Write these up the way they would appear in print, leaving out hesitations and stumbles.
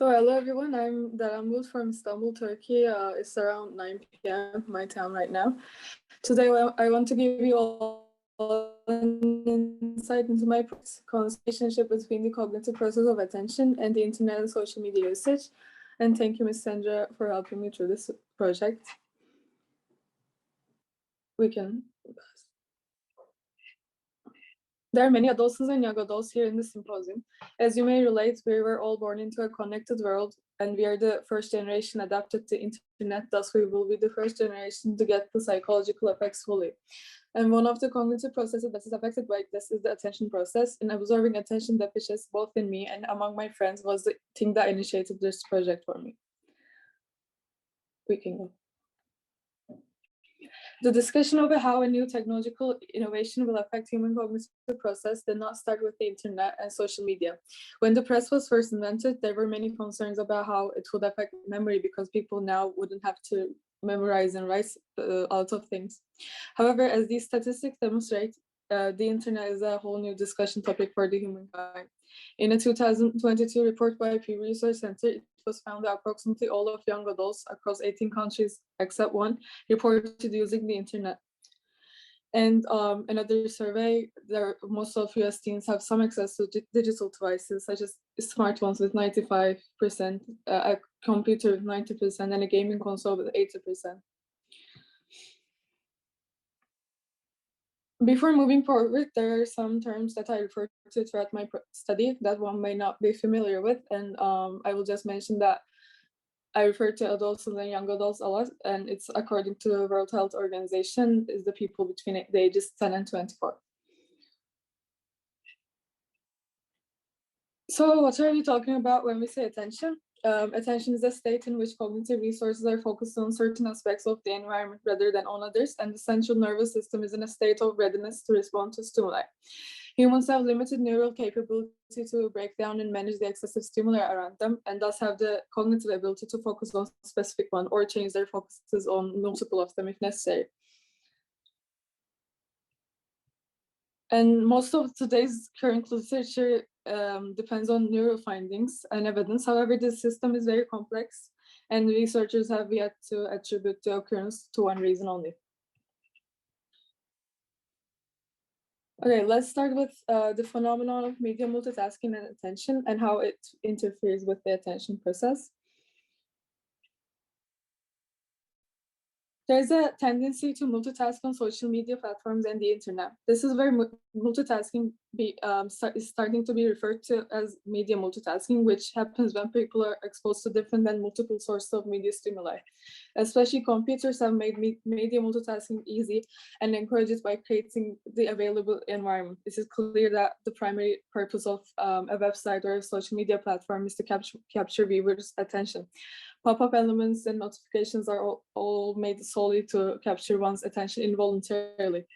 So hello everyone, I'm Deren from Istanbul, Turkey. It's around 9 p.m. my time right now. Today I want to give you all an insight into my relationship between the cognitive process of attention and the internet and social media usage. And thank you, Ms. Sandra, for helping me through this project. There are many adolescents and young adults here in the symposium. As you may relate, we were all born into a connected world, and we are the first generation adapted to internet, thus we will be the first generation to get the psychological effects fully. And one of the cognitive processes that is affected by this is the attention process, and observing attention deficits both in me and among my friends was the thing that initiated this project for me. We can go. The discussion over how a new technological innovation will affect human cognitive process did not start with the internet and social media. When the press was first invented, there were many concerns about how it would affect memory because people now wouldn't have to memorize and write a lot of things. However, as these statistics demonstrate, the internet is a whole new discussion topic for the humankind. In a 2022 report by Pew Research Center, it was found that approximately all of young adults across 18 countries, except one, reported using the internet. And another survey, most of US teens have some access to digital devices, such as smartphones with 95%, a computer with 90%, and a gaming console with 80%. Before moving forward, there are some terms that I refer to throughout my study that one may not be familiar with, and I will just mention that I refer to adults and young adults a lot, and it's according to the World Health Organization, is the people between the ages 10 and 24. So what are we talking about when we say attention? Attention is a state in which cognitive resources are focused on certain aspects of the environment rather than on others, and the central nervous system is in a state of readiness to respond to stimuli. Humans have limited neural capability to break down and manage the excessive stimuli around them, and thus have the cognitive ability to focus on a specific one or change their focuses on multiple of them if necessary. And most of today's current literature depends on neural findings and evidence. However, this system is very complex, and researchers have yet to attribute the occurrence to one reason only. Okay, let's start with the phenomenon of media multitasking and attention and how it interferes with the attention process. There's a tendency to multitask on social media platforms and the internet. This is where multitasking is starting to be referred to as media multitasking, which happens when people are exposed to different and multiple sources of media stimuli. Especially computers have made media multitasking easy and encourage it by creating the available environment. It is clear that the primary purpose of a website or a social media platform is to capture viewers' attention. Pop-up elements and notifications are all made solely to capture one's attention involuntarily.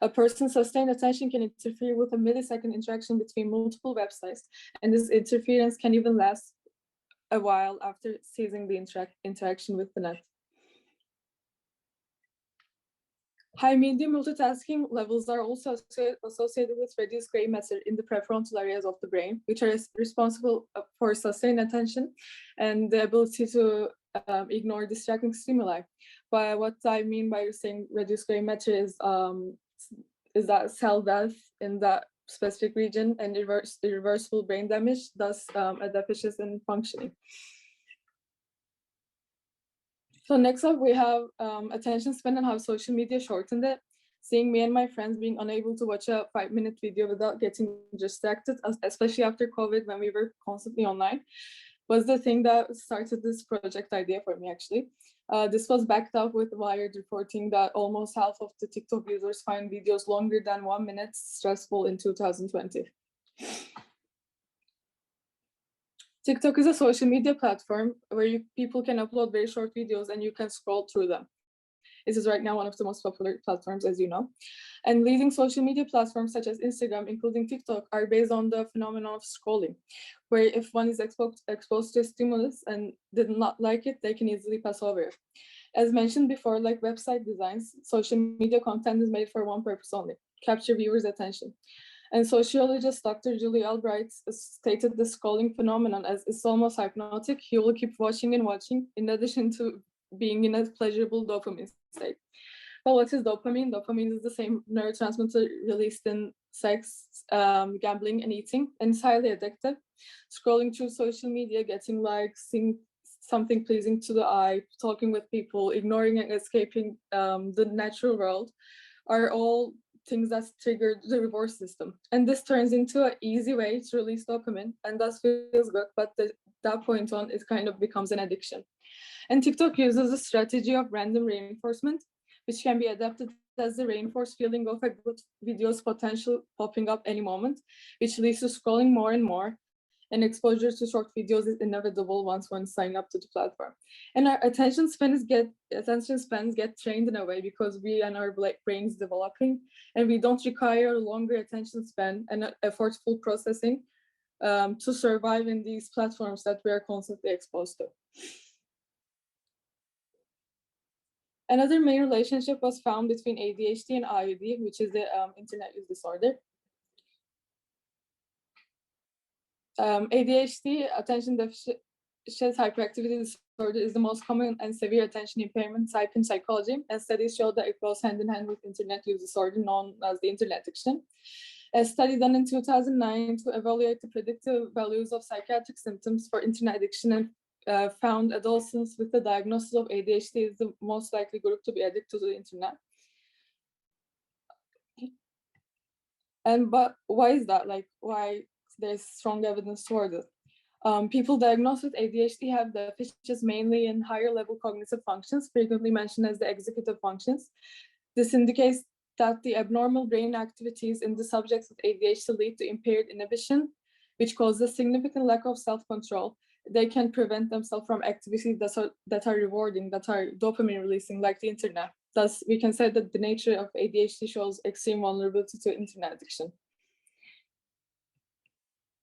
A person's sustained attention can interfere with a millisecond interaction between multiple websites, and this interference can even last a while after ceasing the interaction with the net. High media multitasking levels are also associated with reduced gray matter in the prefrontal areas of the brain, which are responsible for sustained attention and the ability to ignore distracting stimuli. But what I mean by saying reduced gray matter is that cell death in that specific region and irreversible brain damage, thus a deficit in functioning. So next up, we have attention span and how social media shortened it. Seeing me and my friends being unable to watch a 5-minute video without getting distracted, especially after COVID when we were constantly online, was the thing that started this project idea for me, actually. This was backed up with Wired reporting that almost half of the TikTok users find videos longer than 1 minute stressful in 2020. TikTok is a social media platform where people can upload very short videos and you can scroll through them. This is right now one of the most popular platforms, as you know. And leading social media platforms such as Instagram, including TikTok, are based on the phenomenon of scrolling, where if one is exposed to a stimulus and did not like it, they can easily pass over it. As mentioned before, like website designs, social media content is made for one purpose only: capture viewers' attention. And sociologist Dr. Julie Albright stated the scrolling phenomenon as it's almost hypnotic. You will keep watching and watching, in addition to being in a pleasurable dopamine state. Well, what is dopamine? Dopamine is the same neurotransmitter released in sex, gambling, and eating, and it's highly addictive. Scrolling through social media, getting likes, seeing something pleasing to the eye, talking with people, ignoring and escaping the natural world are all things that trigger the reward system. And this turns into an easy way to release dopamine, and thus feels good, but that point on, it kind of becomes an addiction. And TikTok uses a strategy of random reinforcement, which can be adapted as the reinforced feeling of a good video's potential popping up any moment, which leads to scrolling more and more. And exposure to short videos is inevitable once one signs up to the platform. And our attention spans get trained in a way because we and our brains developing, and we don't require a longer attention span and effortful processing to survive in these platforms that we are constantly exposed to. Another main relationship was found between ADHD and IUD, which is the internet use disorder. ADHD, attention deficit hyperactivity disorder, is the most common and severe attention impairment type in psychology, and studies show that it goes hand in hand with internet use disorder known as the internet addiction. A study done in 2009 to evaluate the predictive values of psychiatric symptoms for internet addiction and found adolescents with the diagnosis of ADHD is the most likely group to be addicted to the internet. But why is that? Like, why there's strong evidence toward it? People diagnosed with ADHD have deficits mainly in higher level cognitive functions, frequently mentioned as the executive functions. This indicates that the abnormal brain activities in the subjects with ADHD lead to impaired inhibition, which causes significant lack of self-control. They can prevent themselves from activities that are rewarding, that are dopamine releasing, like the internet. Thus, we can say that the nature of ADHD shows extreme vulnerability to internet addiction.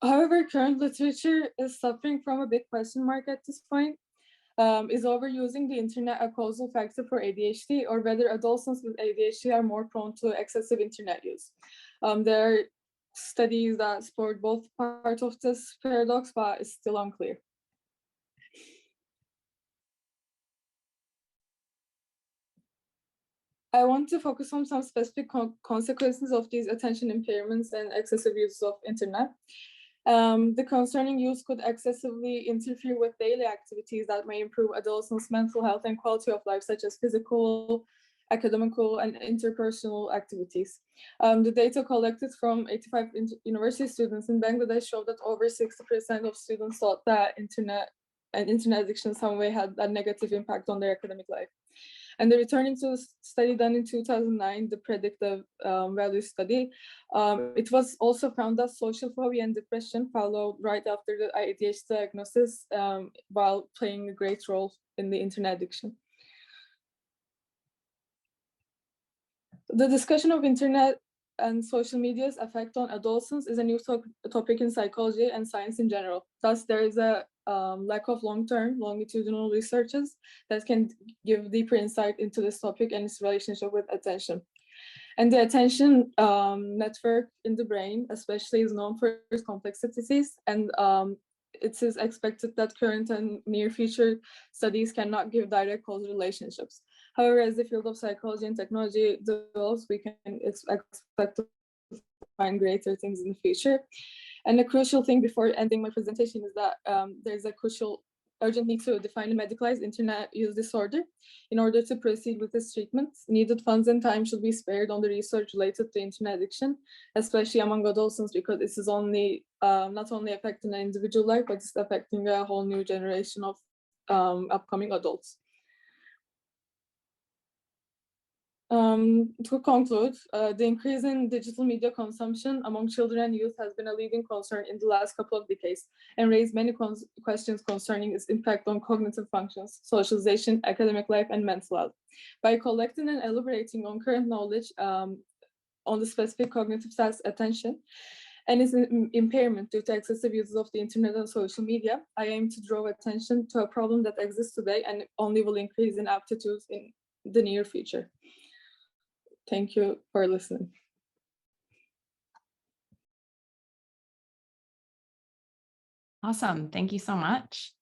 However, current literature is suffering from a big question mark at this point. Is overusing the internet a causal factor for ADHD, or whether adolescents with ADHD are more prone to excessive internet use? There are studies that support both parts of this paradox, but it's still unclear. I want to focus on some specific consequences of these attention impairments and excessive use of internet. The concerning use could excessively interfere with daily activities that may improve adolescents' mental health and quality of life, such as physical, academical, and interpersonal activities. The data collected from 85 university students in Bangladesh showed that over 60% of students thought that internet addiction in some way had a negative impact on their academic life. And returning to a study done in 2009, the predictive value study, it was also found that social phobia and depression followed right after the ADHD diagnosis, while playing a great role in the internet addiction. The discussion of internet and social media's effect on adolescents is a new topic in psychology and science in general. Thus, there is a lack of long-term, longitudinal researches that can give deeper insight into this topic and its relationship with attention. And the attention network in the brain, especially, is known for its complexities, and it is expected that current and near future studies cannot give direct causal relationships. However, as the field of psychology and technology develops, we can expect to find greater things in the future. And the crucial thing before ending my presentation is that there's a crucial urgent need to define a medicalized internet use disorder. In order to proceed with this treatment, needed funds and time should be spared on the research related to internet addiction, especially among adolescents, because this is only not only affecting an individual life, but it's affecting a whole new generation of upcoming adults. To conclude, the increase in digital media consumption among children and youth has been a leading concern in the last couple of decades and raised many questions concerning its impact on cognitive functions, socialization, academic life, and mental health. By collecting and elaborating on current knowledge on the specific cognitive task attention and its impairment due to excessive uses of the internet and social media, I aim to draw attention to a problem that exists today and only will increase in aptitudes in the near future. Thank you for listening. Awesome. Thank you so much.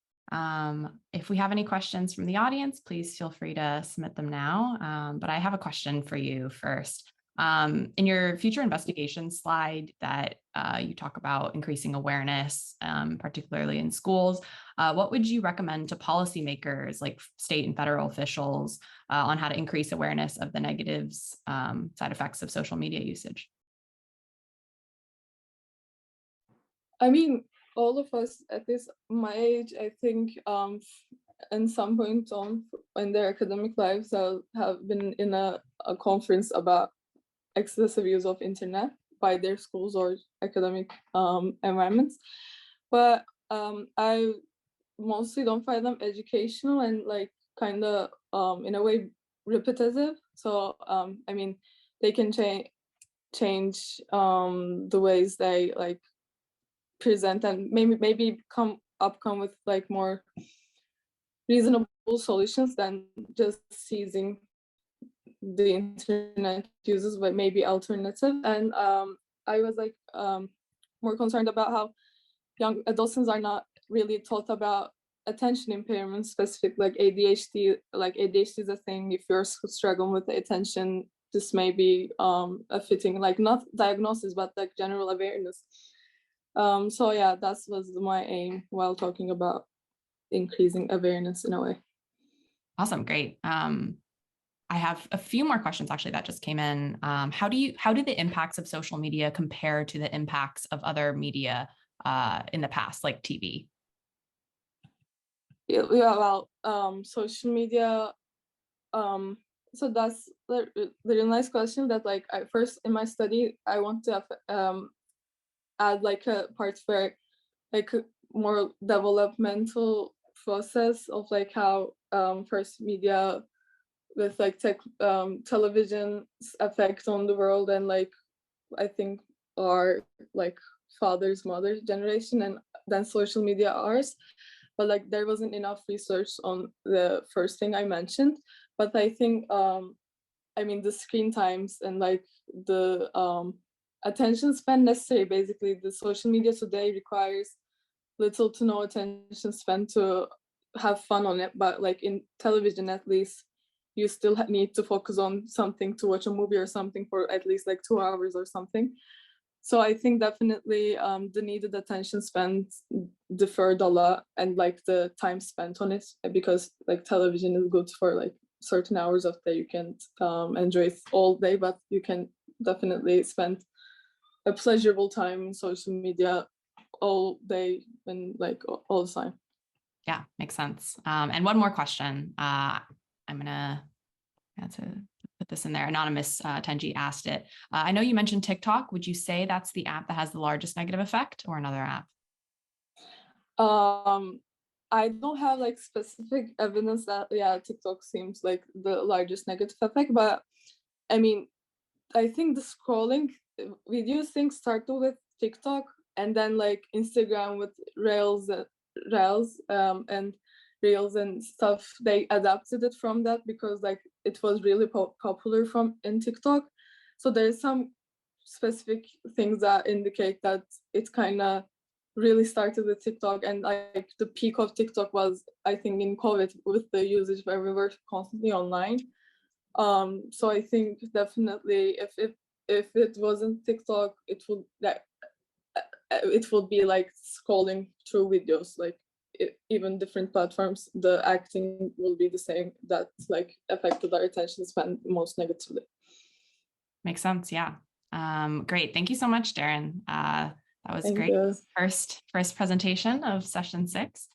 If we have any questions from the audience, please feel free to submit them now. But I have a question for you first. In your future investigation slide that you talk about increasing awareness, particularly in schools, what would you recommend to policymakers, like state and federal officials, on how to increase awareness of the negatives, side effects of social media usage? I mean, all of us at this my age, I think, in some point on in their academic lives, have been in a conference about excessive use of internet by their schools or academic environments. But I mostly don't find them educational and like kind of in a way repetitive. So I mean, they can change the ways they like present and maybe come with like more reasonable solutions than just seizing the internet uses, but maybe alternative. And I was like more concerned about how young adolescents are not really taught about attention impairment specific, like ADHD. Like ADHD is a thing. If you're struggling with the attention, this may be a fitting, like not diagnosis, but like general awareness. So yeah, that was my aim while talking about increasing awareness in a way. Awesome. Great. I have a few more questions actually that just came in. How do the impacts of social media compare to the impacts of other media in the past, like TV? Yeah, well, social media. So that's the really nice question. That like I first in my study, I want to add like a part where like a more developmental process of like how first media with like television's effect on the world, and like I think our like mother's generation, and then social media ours. But like there wasn't enough research on the first thing I mentioned. But I think I mean the screen times and like the attention span necessary. Basically, the social media today requires little to no attention span to have fun on it. But like in television, at least, you still need to focus on something, to watch a movie or something for at least like 2 hours or something. So I think definitely the needed attention span differed a lot, and like the time spent on it, because like television is good for like certain hours of the day. You can't enjoy it all day, but you can definitely spend a pleasurable time in social media all day and like all the time. Yeah, makes sense. And one more question. I'm gonna have to put this in there. Anonymous Tenji asked it. I know you mentioned TikTok. Would you say that's the app that has the largest negative effect, or another app? I don't have like specific evidence that TikTok seems like the largest negative effect, but I mean, I think the scrolling video thing started with TikTok, and then like Instagram with Reels and Reels and stuff. They adapted it from that because like it was really popular from in TikTok. So there's some specific things that indicate that it kind of really started with TikTok, and like the peak of TikTok was I think in COVID with the usage where we were constantly online. So I think definitely if it wasn't TikTok, it would be like scrolling through videos, like even different platforms, the acting will be the same, that like affected our attention span most negatively. Makes sense. Yeah. Great. Thank you so much, Deren. That was Thank great. you. First presentation of session 6.